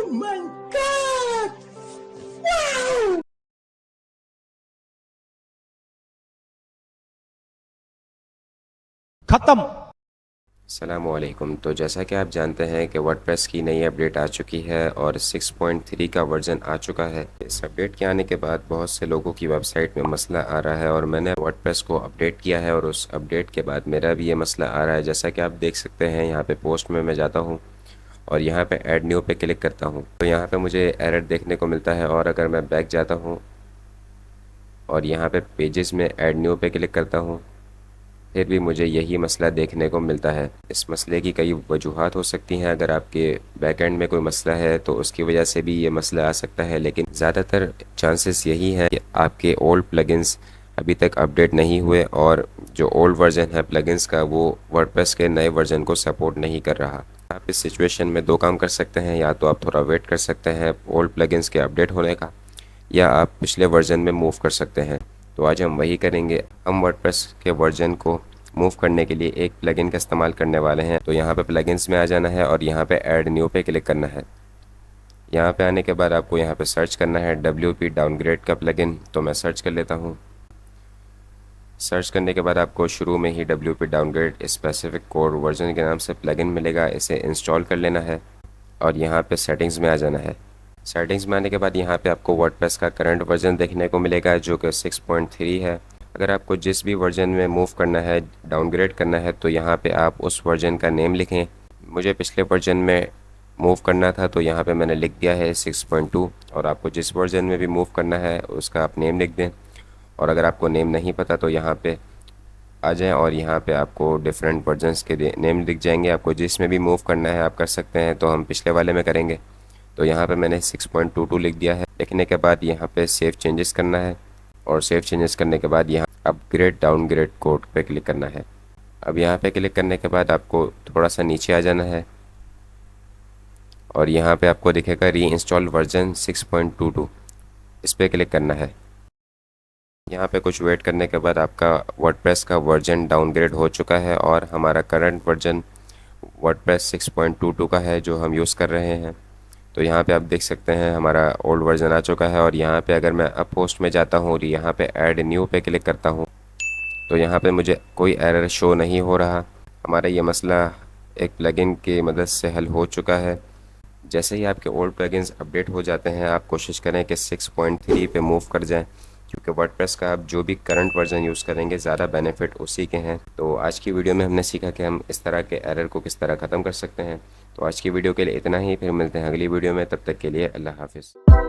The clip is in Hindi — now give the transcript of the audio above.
my God! Wow! खत्म। अस्सलामुअलैकुम। तो जैसा कि आप जानते हैं कि वर्डप्रेस की नई अपडेट आ चुकी है और 6.3 का वर्जन आ चुका है। इस अपडेट के आने के बाद बहुत से लोगों की वेबसाइट में मसला आ रहा है और मैंने वर्डप्रेस को अपडेट किया है और उस अपडेट के बाद मेरा भी ये मसला आ रहा है। जैसा कि आप देख सकते हैं, यहाँ पे पोस्ट में मैं जाता हूँ और यहाँ पे ऐड न्यू पे क्लिक करता हूँ तो यहाँ पे मुझे एरर देखने को मिलता है। और अगर मैं बैक जाता हूँ और यहाँ पे पेजेस में ऐड न्यू पे क्लिक करता हूँ, फिर भी मुझे यही मसला देखने को मिलता है। इस मसले की कई वजूहात हो सकती हैं। अगर आपके बैकएंड में कोई मसला है तो उसकी वजह से भी ये मसला आ सकता है, लेकिन ज़्यादातर चांसेस यही हैं कि आपके ओल्ड प्लगइन्स अभी तक अपडेट नहीं हुए और जो ओल्ड वर्जन है प्लगइन्स का वो वर्डप्रेस के नए वर्जन को सपोर्ट नहीं कर रहा। आप इस सिचुएशन में दो काम कर सकते हैं, या तो आप थोड़ा वेट कर सकते हैं ओल्ड प्लगइन्स के अपडेट होने का, या आप पिछले वर्जन में मूव कर सकते हैं। तो आज हम वही करेंगे। हम वर्डप्रेस के वर्जन को मूव करने के लिए एक प्लगइन का इस्तेमाल करने वाले हैं। तो यहाँ पे प्लगइन्स में आ जाना है और यहाँ पे ऐड न्यू पे क्लिक करना है। यहाँ पे आने के बाद आपको यहाँ पे सर्च करना है WP डाउनग्रेड का प्लगइन। तो मैं सर्च कर लेता हूँ। सर्च करने के बाद आपको शुरू में ही WP downgrade specific core version के नाम से प्लगइन मिलेगा। इसे इंस्टॉल कर लेना है और यहाँ पे सेटिंग्स में आ जाना है। सेटिंग्स में आने के बाद यहाँ पे आपको वर्डप्रेस का करंट वर्जन देखने को मिलेगा जो कि 6.3 है। अगर आपको जिस भी वर्जन में मूव करना है, डाउनग्रेड करना है, तो यहाँ पे आप उस वर्जन का नेम लिखें। मुझे पिछले वर्जन में मूव करना था तो यहाँ पे मैंने लिख दिया है 6.2। और आपको जिस वर्जन में भी मूव करना है उसका आप नेम लिख दें। और अगर आपको नेम नहीं पता तो यहाँ पे आ जाएं और यहाँ पे आपको डिफरेंट वर्जन्स के नेम दिख जाएंगे। आपको जिस में भी मूव करना है आप कर सकते हैं। तो हम पिछले वाले में करेंगे। तो यहाँ पे मैंने 6.22 लिख दिया है। लिखने के बाद यहाँ पे सेव चेंजेस करना है और सेव चेंजेस करने के बाद यहाँ अपग्रेड डाउनग्रेड कोड पे क्लिक करना है। अब यहाँ पे क्लिक करने के बाद आपको थोड़ा सा नीचे आ जाना है और यहाँ पे आपको दिखेगा री इंस्टॉल वर्जन 6.22, इस पर क्लिक करना है। यहाँ पे कुछ वेट करने के बाद आपका वर्डप्रेस का वर्जन डाउनग्रेड हो चुका है और हमारा करंट वर्जन वर्डप्रेस 6.22 का है जो हम यूज़ कर रहे हैं। तो यहाँ पे आप देख सकते हैं हमारा ओल्ड वर्जन आ चुका है। और यहाँ पे अगर मैं अब पोस्ट में जाता हूँ और यहाँ पे ऐड न्यू पे क्लिक करता हूँ तो यहाँ पे मुझे कोई एरर शो नहीं हो रहा। हमारा ये मसला एक प्लगइन की मदद से हल हो चुका है। जैसे ही आपके ओल्ड प्लगइन्स अपडेट हो जाते हैं, आप कोशिश करें कि 6.3 पे मूव कर जाएं, क्योंकि वर्डप्रेस का आप जो भी करंट वर्जन यूज़ करेंगे ज़्यादा बेनिफिट उसी के हैं। तो आज की वीडियो में हमने सीखा कि हम इस तरह के एरर को किस तरह ख़त्म कर सकते हैं। तो आज की वीडियो के लिए इतना ही, फिर मिलते हैं अगली वीडियो में। तब तक के लिए अल्लाह हाफिज़।